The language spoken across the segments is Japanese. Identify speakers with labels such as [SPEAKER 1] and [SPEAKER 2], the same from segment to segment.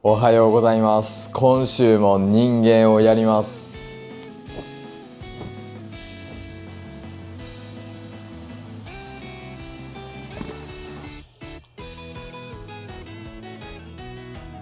[SPEAKER 1] おはようございます。今週も人間をやります。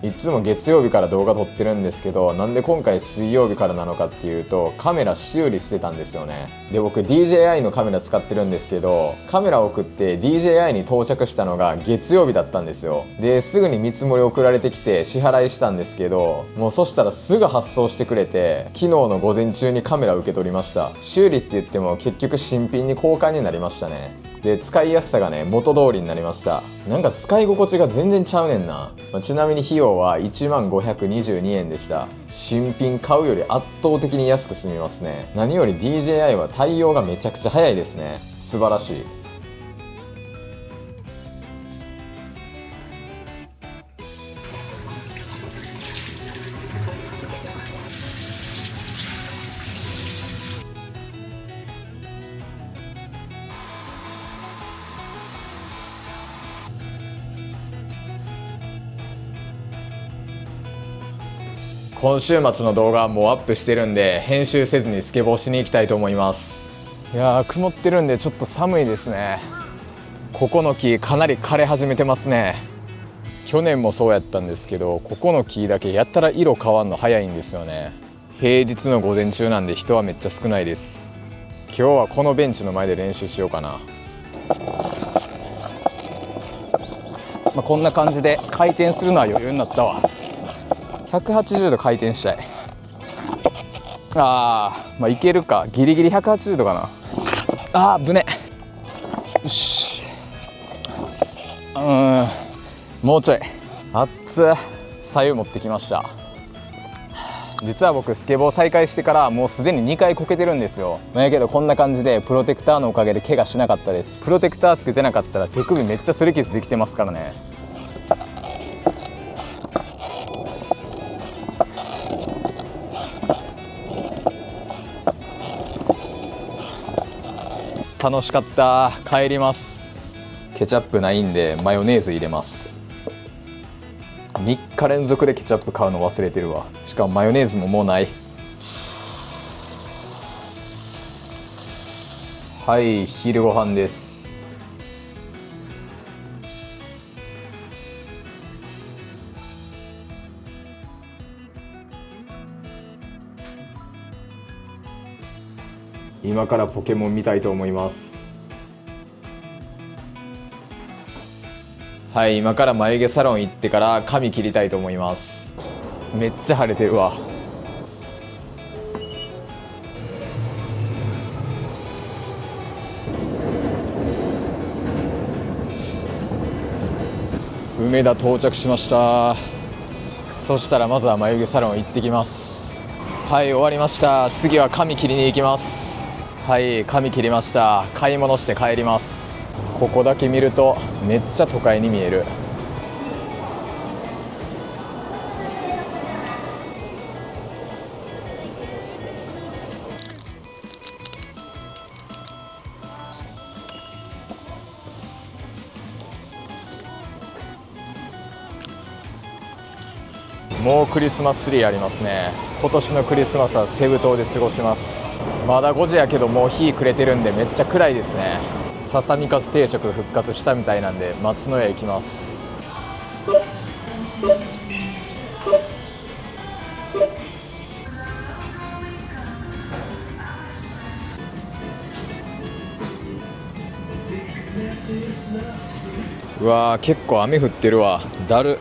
[SPEAKER 1] いつも月曜日から動画撮ってるんですけど、なんで今回水曜日からなのかっていうと、カメラ修理してたんですよね。で、僕 DJI のカメラ使ってるんですけど、カメラを送って DJI に到着したのが月曜日だったんですよ。ですぐに見積もり送られてきて支払いしたんですけど、もうそしたらすぐ発送してくれて、昨日の午前中にカメラ受け取りました。修理って言っても結局新品に交換になりましたね。で、使いやすさがね元通りになりました。なんか使い心地が全然ちゃうねんな。ちなみに費用は1522円でした。新品買うより圧倒的に安く済みますね。何より DJI は対応がめちゃくちゃ早いですね。素晴らしい。今週末の動画はもうアップしてるんで、編集せずにスケボーしに行きたいと思います。いやー、曇ってるんでちょっと寒いですね。ここの木かなり枯れ始めてますね。去年もそうやったんですけど、ここの木だけやったら色変わるの早いんですよね。平日の午前中なんで人はめっちゃ少ないです。今日はこのベンチの前で練習しようかな。こんな感じで回転するのは余裕になったわ。180度回転したい。いけるか。ギリギリ180度かな。ぶね。よし。もうちょい。熱っ。左右持ってきました。実は僕スケボー再開してからもうすでに2回こけてるんですよ。やけどこんな感じでプロテクターのおかげで怪我しなかったです。プロテクターつけてなかったら手首めっちゃ擦り傷できてますからね。楽しかった。帰ります。ケチャップないんでマヨネーズ入れます。3日連続でケチャップ買うの忘れてるわ。しかもマヨネーズももうない。はい、昼ご飯です。今からポケモン見たいと思います。はい、今から眉毛サロン行ってから髪切りたいと思います。めっちゃ晴れてるわ。梅田到着しました。そしたらまずは眉毛サロン行ってきます。はい、終わりました。次は髪切りに行きます。はい、髪切りました。買い物して帰ります。ここだけ見るとめっちゃ都会に見える。もうクリスマスツリーありますね。今年のクリスマスはセブ島で過ごします。まだ5時やけどもう日暮れてるんでめっちゃ暗いですね。ささみかつ定食復活したみたいなんで松の屋行きます。うわー、結構雨降ってるわ。だる。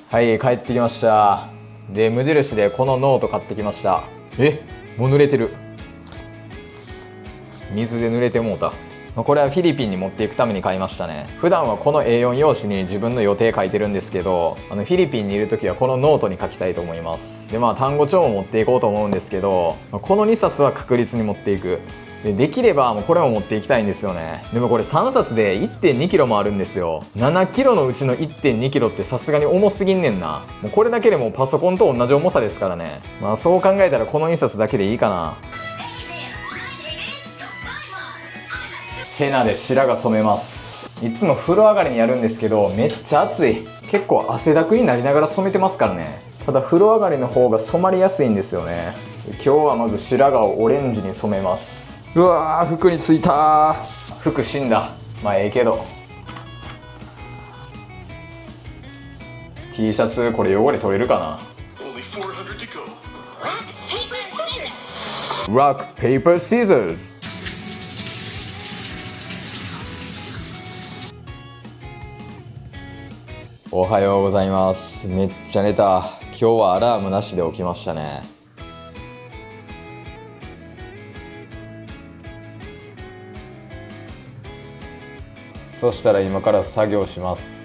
[SPEAKER 1] はい、帰ってきました。で、無印でこのノート買ってきました。もう濡れてる。水で濡れてもうた。これはフィリピンに持っていくために買いましたね。普段はこの A4 用紙に自分の予定書いてるんですけど、フィリピンにいる時はこのノートに書きたいと思います。で、単語帳も持っていこうと思うんですけど、この2冊は確実に持っていく。できればもうこれも持っていきたいんですよね。でもこれ3冊で 1.2 キロもあるんですよ。7キロのうちの 1.2 キロってさすがに重すぎんねんな。もうこれだけでもパソコンと同じ重さですからね。そう考えたらこの2冊だけでいいかな。ヘナで白髪染めます。いつも風呂上がりにやるんですけど、めっちゃ暑い。結構汗だくになりながら染めてますからね。ただ風呂上がりの方が染まりやすいんですよね。今日はまず白髪をオレンジに染めます。うわー、服についた。服死んだ。まあええけど。 T シャツこれ汚れ取れるかな。 Rock, paper, scissors。 おはようございます。めっちゃ寝た。今日はアラームなしで起きましたね。そしたら今から作業します。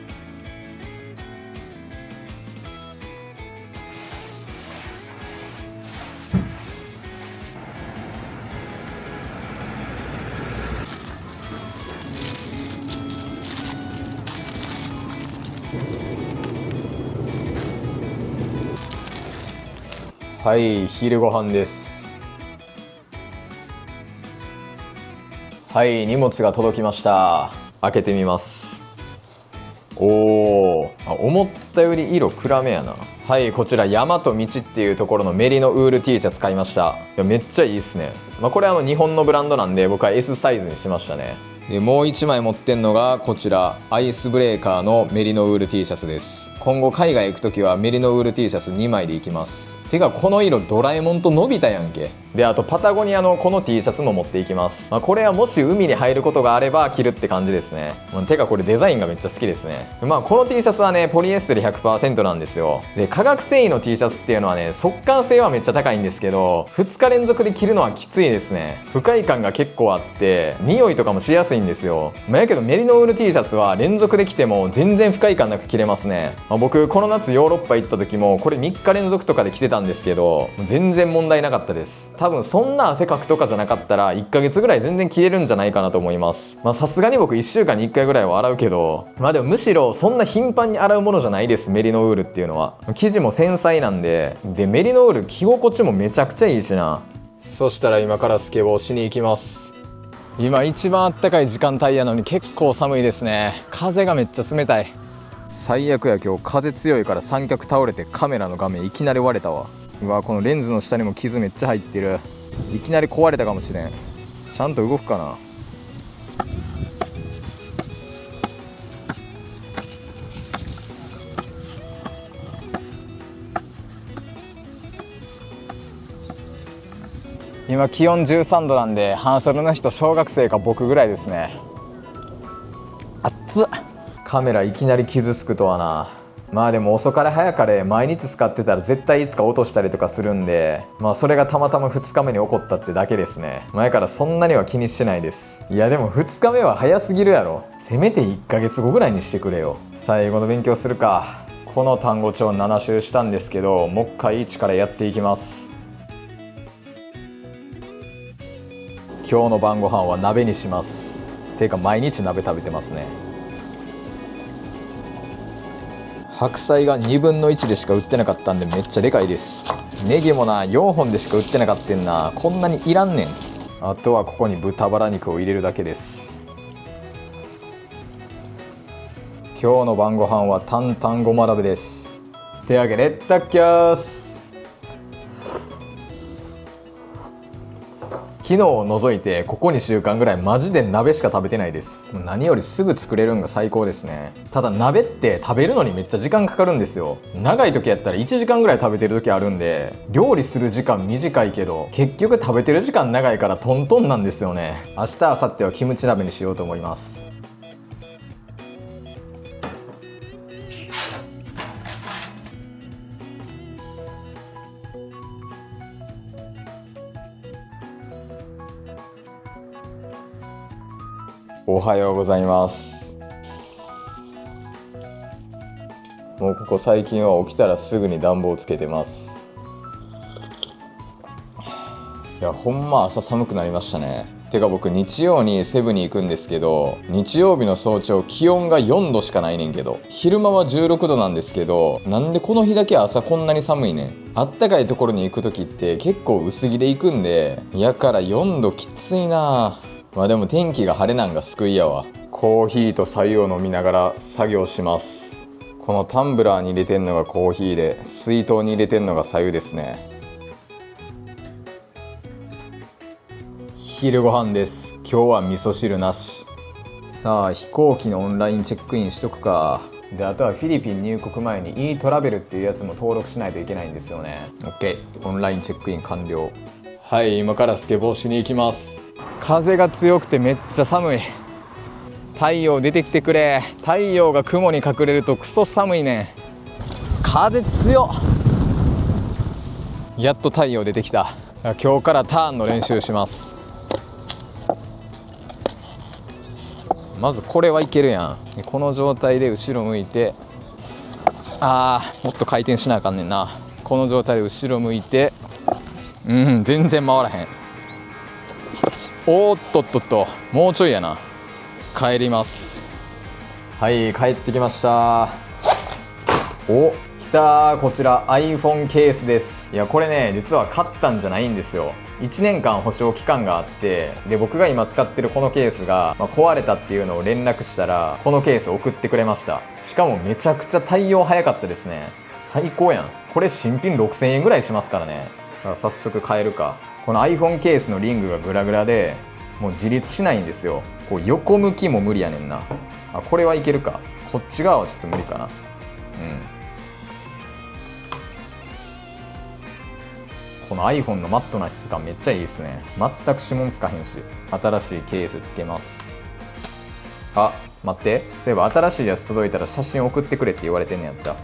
[SPEAKER 1] はい、昼ご飯です。はい、荷物が届きました。開けてみます。おー、思ったより色暗めやな。はい、こちら山と道っていうところのメリノウール T シャツ買いました。いやめっちゃいいっすね。これ日本のブランドなんで僕は S サイズにしましたね。でもう1枚持ってんのがこちらアイスブレーカーのメリノウール T シャツです。今後海外行くときはメリノウール T シャツ2枚で行きます。てかこの色ドラえもんとのび太やんけ。であとパタゴニアのこの T シャツも持っていきます。これはもし海に入ることがあれば着るって感じですね。てかこれデザインがめっちゃ好きですね。この T シャツはねポリエステル 100% なんですよ。で化学繊維の T シャツっていうのはね速乾性はめっちゃ高いんですけど2日連続で着るのはきついですね。不快感が結構あって匂いとかもしやすいんですよ。やけどメリノウール T シャツは連続で着ても全然不快感なく着れますね。僕この夏ヨーロッパ行った時もこれ3日連続とかで着てたんですけど全然問題なかったです。多分そんな汗かくとかじゃなかったら1ヶ月ぐらい全然着れるんじゃないかなと思います。さすがに僕1週間に1回ぐらいは洗うけどでもむしろそんな頻繁に洗うものじゃないです。メリノウールっていうのは生地も繊細なんでメリノウール着心地もめちゃくちゃいいしな。そしたら今からスケボーしに行きます。今一番あったかい時間帯やのに結構寒いですね。風がめっちゃ冷たい。最悪や、今日風強いから三脚倒れてカメラの画面いきなり割れたわ。うわ、このレンズの下にも傷めっちゃ入ってる。いきなり壊れたかもしれん。ちゃんと動くかな。今気温13度なんで半袖の人小学生か僕ぐらいですね。熱っ。カメラいきなり傷つくとはな。でも遅かれ早かれ毎日使ってたら絶対いつか落としたりとかするんでそれがたまたま2日目に起こったってだけですね。前からそんなには気にしてないです。いやでも2日目は早すぎるやろ。せめて1ヶ月後ぐらいにしてくれよ。最後の勉強するか。この単語帳7周したんですけどもう一回1からやっていきます。今日の晩ご飯は鍋にします。てか毎日鍋食べてますね。白菜が1/2分の1でしか売ってなかったんでめっちゃでかいです。ネギも4本でしか売ってなかったんな。こんなにいらんねん。あとはここに豚バラ肉を入れるだけです。今日の晩ご飯はタンタンごま鍋です。手上げレッタッキャース。昨日を除いてここ2週間ぐらいマジで鍋しか食べてないです。何よりすぐ作れるんが最高ですね。ただ鍋って食べるのにめっちゃ時間かかるんですよ。長い時やったら1時間ぐらい食べてる時あるんで料理する時間短いけど結局食べてる時間長いからトントンなんですよね。明日明後日はキムチ鍋にしようと思います。おはようございます。もうここ最近は起きたらすぐに暖房つけてます。いやほんま朝寒くなりましたね。てか僕日曜にセブンに行くんですけど日曜日の早朝気温が4度しかないねんけど昼間は16度なんですけどなんでこの日だけ朝こんなに寒いねん。あったかいところに行く時って結構薄着で行くんでやから4度きついな。でも天気が晴れなんが救いやわ。コーヒーと白湯を飲みながら作業します。このタンブラーに入れてんのがコーヒーで、水筒に入れてんのが白湯ですね。昼ご飯です。今日は味噌汁なし。さあ飛行機のオンラインチェックインしとくか。であとはフィリピン入国前に e トラベルっていうやつも登録しないといけないんですよね。 OK、 オンラインチェックイン完了。はい、今からスケボーしに行きます。風が強くてめっちゃ寒い。太陽出てきてくれ。太陽が雲に隠れるとクソ寒いね。風強っ。やっと太陽出てきた。今日からターンの練習します。まずこれはいけるやん。この状態で後ろ向いて、もっと回転しなあかんねんな。この状態で後ろ向いて、全然回らへん。おーっとっとっと、もうちょいやな。帰ります。はい、帰ってきました。お、来たー。こちら iPhone ケースです。いやこれね、実は買ったんじゃないんですよ。1年間保証期間があって、で僕が今使ってるこのケースが、壊れたっていうのを連絡したらこのケース送ってくれました。しかもめちゃくちゃ対応早かったですね。最高やん。これ新品6000円ぐらいしますからね。早速変えるか。この iPhone ケースのリングがグラグラでもう自立しないんですよ。こう横向きも無理やねんな。これはいけるか。こっち側はちょっと無理かな。この iPhone のマットな質感めっちゃいいですね。全く指紋つかへんし。新しいケースつけます。待って、そういえば新しいやつ届いたら写真送ってくれって言われてんねやった。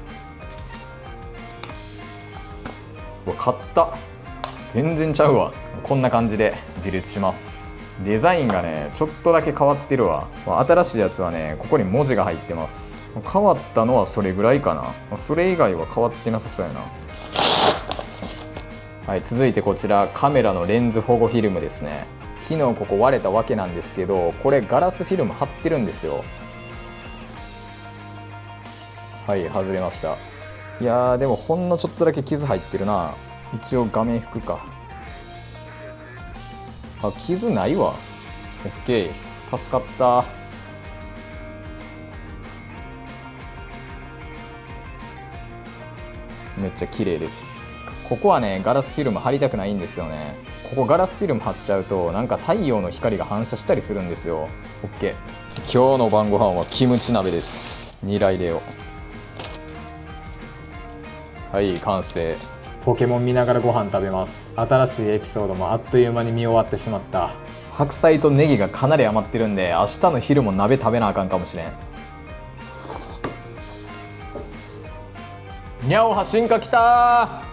[SPEAKER 1] 買った。全然ちゃうわ。こんな感じで自立します。デザインがねちょっとだけ変わってるわ。新しいやつはねここに文字が入ってます。変わったのはそれぐらいかな。それ以外は変わってなさそうやな。はい、続いてこちらカメラのレンズ保護フィルムですね。昨日ここ割れたわけなんですけど、これガラスフィルム貼ってるんですよ。はい、外れました。いやーでもほんのちょっとだけ傷入ってるな。一応画面拭くか。傷ないわ。OK、助かった。めっちゃ綺麗です。ここはねガラスフィルム貼りたくないんですよね。ここガラスフィルム貼っちゃうとなんか太陽の光が反射したりするんですよ。 OK、 今日の晩ご飯はキムチ鍋です。ニラ入れよう。はい、完成。ポケモン見ながらご飯食べます。新しいエピソードもあっという間に見終わってしまった。白菜とネギがかなり余ってるんで明日の昼も鍋食べなあかんかもしれん。にゃおは進化きたー。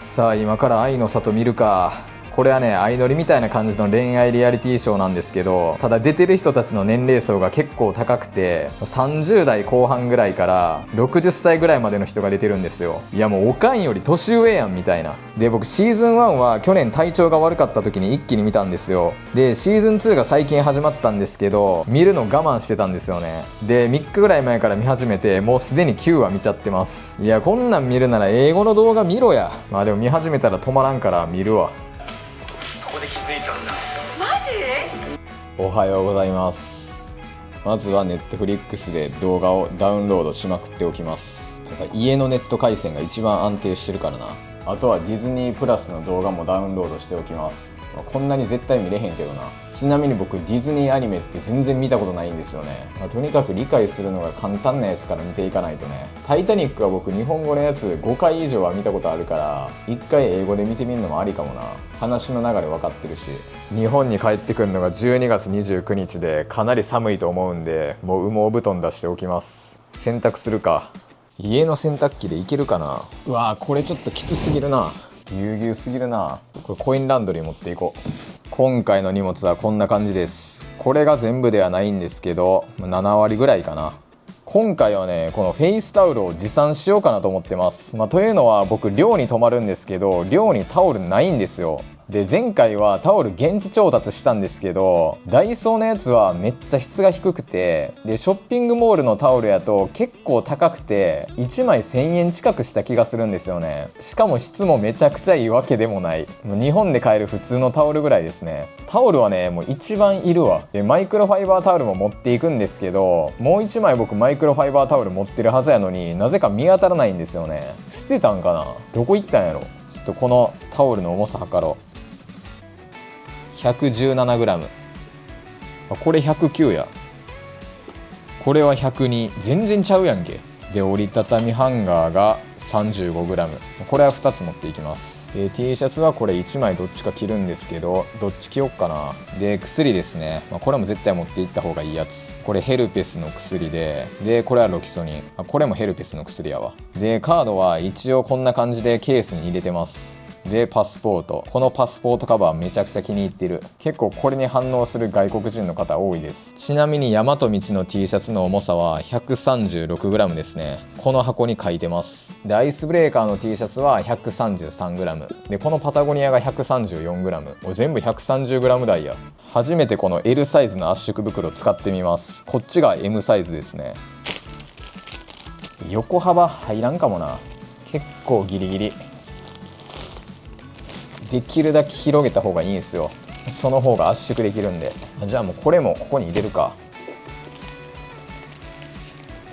[SPEAKER 1] さあ今から愛の里見るか。これはね相乗りみたいな感じの恋愛リアリティショーなんですけど、ただ出てる人たちの年齢層が結構高くて30代後半ぐらいから60歳ぐらいまでの人が出てるんですよ。いやもうおかんより年上やんみたいな。で僕シーズン1は去年体調が悪かった時に一気に見たんですよ。でシーズン2が最近始まったんですけど見るの我慢してたんですよね。で3日ぐらい前から見始めてもうすでに9話見ちゃってます。いやこんなん見るなら英語の動画見ろや。でも見始めたら止まらんから見るわ。おはようございます。まずはネットフリックスで動画をダウンロードしまくっておきます。家のネット回線が一番安定してるからな。あとはディズニープラスの動画もダウンロードしておきます。こんなに絶対見れへんけどな。ちなみに僕ディズニーアニメって全然見たことないんですよね。とにかく理解するのが簡単なやつから見ていかないとね。タイタニックは僕日本語のやつ5回以上は見たことあるから1回英語で見てみるのもありかもな。話の流れ分かってるし。日本に帰ってくるのが12月29日でかなり寒いと思うんでもう羽毛布団出しておきます。洗濯するか。家の洗濯機でいけるかな。うわーこれちょっときつすぎるな。ぎゅうぎゅうすぎるな。これコインランドリー持っていこう。今回の荷物はこんな感じです。これが全部ではないんですけど7割ぐらいかな。今回はねこのフェイスタオルを持参しようかなと思ってます。というのは僕寮に泊まるんですけど寮にタオルないんですよ。で前回はタオル現地調達したんですけど、ダイソーのやつはめっちゃ質が低くて、でショッピングモールのタオルやと結構高くて1枚1000円近くした気がするんですよね。しかも質もめちゃくちゃいいわけでもない、もう日本で買える普通のタオルぐらいですね。タオルはねもう一番いるわ。でマイクロファイバータオルも持っていくんですけど、もう1枚僕マイクロファイバータオル持ってるはずやのになぜか見当たらないんですよね。捨てたんかな、どこ行ったんやろ。ちょっとこのタオルの重さ測ろう。117g、 これ109や、これは102、全然ちゃうやんけ。で折りたたみハンガーが 35g、 これは2つ持っていきます。で T シャツはこれ1枚どっちか着るんですけど、どっち着よっかな。で薬ですね、これも絶対持っていった方がいいやつ。これヘルペスの薬で、これはロキソニン、これもヘルペスの薬やわ。でカードは一応こんな感じでケースに入れてます。でパスポート、このパスポートカバーめちゃくちゃ気に入ってる。結構これに反応する外国人の方多いです。ちなみに大和道の T シャツの重さは 136g ですね。この箱に書いてます。でアイスブレーカーの T シャツは 133g で、このパタゴニアが 134g、 全部 130g 台や。初めてこの L サイズの圧縮袋使ってみます。こっちが M サイズですね。横幅入らんかもな、結構ギリギリ。できるだけ広げた方がいいんですよ、その方が圧縮できるんで。じゃあもうこれもここに入れるか。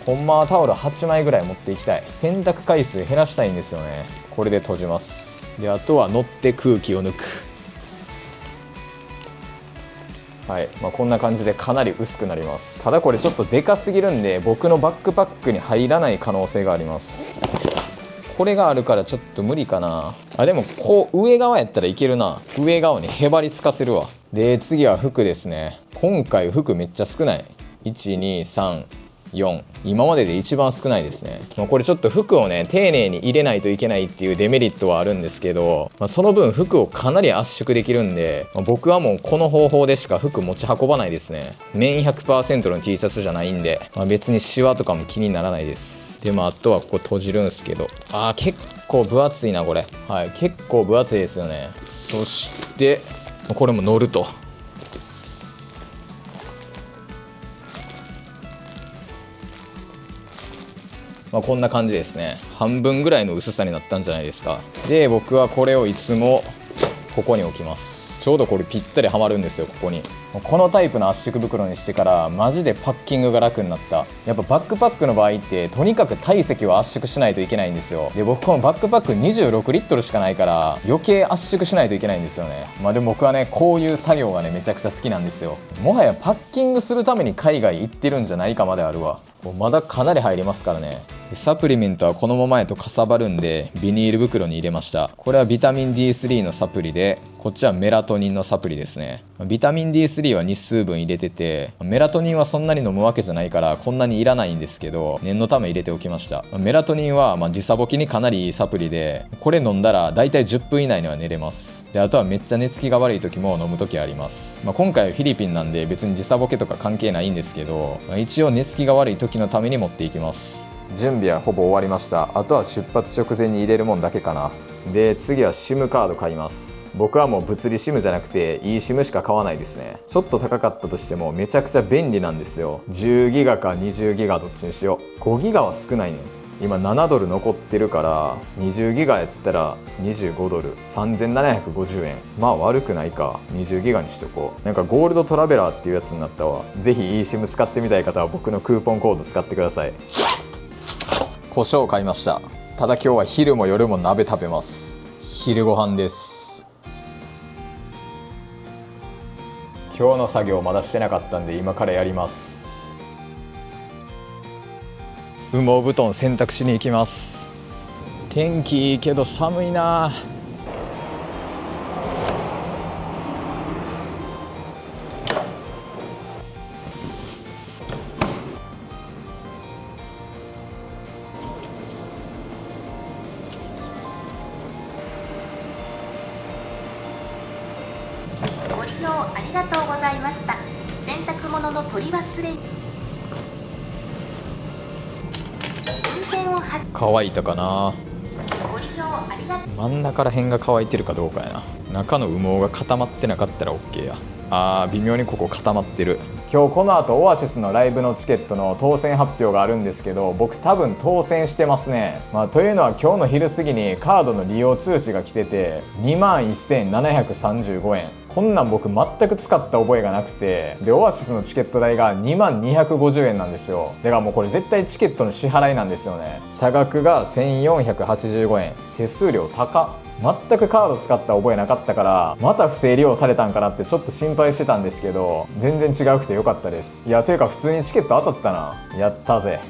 [SPEAKER 1] ほんまはタオル8枚ぐらい持っていきたい。洗濯回数減らしたいんですよね。これで閉じます。であとは乗って空気を抜く。はい、こんな感じでかなり薄くなります。ただこれちょっとでかすぎるんで僕のバックパックに入らない可能性があります。これがあるからちょっと無理かな。でもこう上側やったらいけるな。上側にへばりつかせるわ。で次は服ですね。今回服めっちゃ少ない。123、4、今までで一番少ないですね。これちょっと服をね丁寧に入れないといけないっていうデメリットはあるんですけど、その分服をかなり圧縮できるんで、僕はもうこの方法でしか服持ち運ばないですね。綿 100% の T シャツじゃないんで、別にシワとかも気にならないです。であとはここ閉じるんすけど、結構分厚いなこれ。はい、結構分厚いですよね。そしてこれも乗ると。こんな感じですね。半分ぐらいの薄さになったんじゃないですか。で僕はこれをいつもここに置きます。ちょうどこれぴったりはまるんですよ、ここに。このタイプの圧縮袋にしてからマジでパッキングが楽になった。やっぱバックパックの場合ってとにかく体積を圧縮しないといけないんですよ。で僕このバックパック26リットルしかないから余計圧縮しないといけないんですよね。でも僕はねこういう作業がねめちゃくちゃ好きなんですよ。もはやパッキングするために海外行ってるんじゃないかまであるわ。まだかなり入りますからね。サプリメントはこのままやとかさばるんでビニール袋に入れました。これはビタミン D3 のサプリで、こっちはメラトニンのサプリですね。ビタミン D3 は日数分入れてて、メラトニンはそんなに飲むわけじゃないからこんなにいらないんですけど、念のため入れておきました。メラトニンは時差ボケにかなりいいサプリで、これ飲んだらだいたい10分以内には寝れます。であとはめっちゃ寝つきが悪い時も飲む時あります。今回はフィリピンなんで別に時差ボケとか関係ないんですけど、一応寝つきが悪い時のために持っていきます。準備はほぼ終わりました。あとは出発直前に入れるもんだけかな。で次は SIM カード買います。僕はもう物理 SIM じゃなくて eSIM しか買わないですね。ちょっと高かったとしてもめちゃくちゃ便利なんですよ。10ギガか20ギガどっちにしよう。5ギガは少ないね。今7ドル残ってるから20ギガやったら25ドル3750円。悪くないか。20ギガにしとこう。なんかゴールドトラベラーっていうやつになったわ。ぜひ eSIM 使ってみたい方は僕のクーポンコード使ってください。胡椒を買いました。ただ今日は昼も夜も鍋食べます。昼ご飯です。今日の作業まだしてなかったんで今からやります。羽毛布団洗濯しに行きます。天気いいけど寒いな。
[SPEAKER 2] ご利用ありがとうございました。洗濯物の取り忘れ。運転を
[SPEAKER 1] 乾いたかな。
[SPEAKER 2] ご利用ありりがとう。
[SPEAKER 1] 真ん中ら辺が乾いてるかどうかやな。中の羽毛が固まってなかったら OK や。微妙にここ固まってる。今日この後オアシスのライブのチケットの当選発表があるんですけど、僕多分当選してますね。というのは今日の昼過ぎにカードの利用通知が来てて、21,735円。こんなん僕全く使った覚えがなくて、でオアシスのチケット代が2250円なんですよ。だからもうこれ絶対チケットの支払いなんですよね。差額が1485円。手数料高っ。全くカード使った覚えなかったから、また不正利用されたんかなってちょっと心配してたんですけど、全然違うくてよかったです。いや、というか普通にチケット当たったな。やったぜ。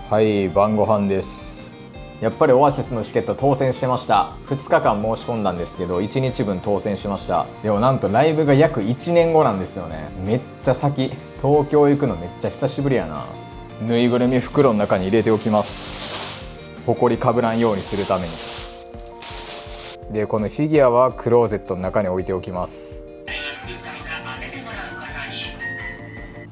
[SPEAKER 1] はい、晩ご飯です。やっぱりオアシスのチケット当選してました。2日間申し込んだんですけど、1日分当選しました。でもなんとライブが約1年後なんですよね。めっちゃ先。東京行くのめっちゃ久しぶりやな。ぬいぐるみ袋の中に入れておきます。ほこりかぶらんようにするために。でこのフィギュアはクローゼットの中に置いておきます。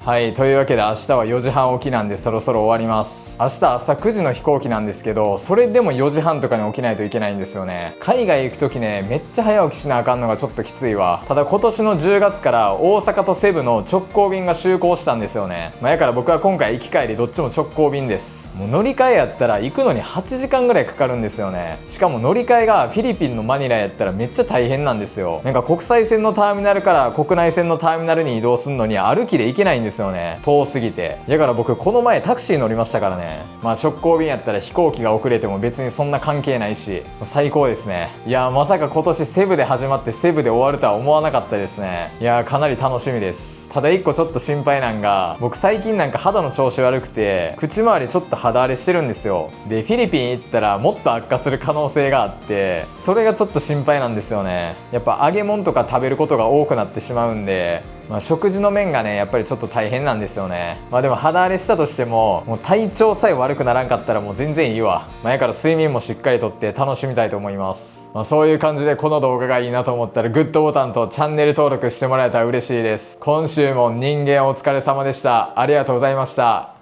[SPEAKER 1] はい、というわけで明日は4時半起きなんでそろそろ終わります。明日朝9時の飛行機なんですけど、それでも4時半とかに起きないといけないんですよね。海外行く時ね、めっちゃ早起きしなあかんのがちょっときついわ。ただ今年の10月から大阪とセブの直行便が就航したんですよね。だから僕は今回行き帰りどっちも直行便です。もう乗り換えやったら行くのに8時間ぐらいかかるんですよね。しかも乗り換えがフィリピンのマニラやったらめっちゃ大変なんですよ。なんか国際線のターミナルから国内線のターミナルに移動するのに歩きで行けないんですよね。遠すぎて。だから僕この前タクシー乗りましたからね。直行便やったら飛行機が遅れても別にそんな関係ないし、最高ですね。いやまさか今年セブで始まってセブで終わるとは思わなかったですね。いやかなり楽しみです。ただ一個ちょっと心配なんが、僕最近なんか肌の調子悪くて口周りちょっと肌荒れしてるんですよ。でフィリピン行ったらもっと悪化する可能性があって、それがちょっと心配なんですよね。やっぱ揚げ物とか食べることが多くなってしまうんで、食事の面がねやっぱりちょっと大変なんですよね。でも肌荒れしたとしても、もう体調さえ悪くならんかったらもう全然いいわ。だから睡眠もしっかりとって楽しみたいと思います。そういう感じでこの動画がいいなと思ったらグッドボタンとチャンネル登録してもらえたら嬉しいです。今週も人間お疲れ様でした。ありがとうございました。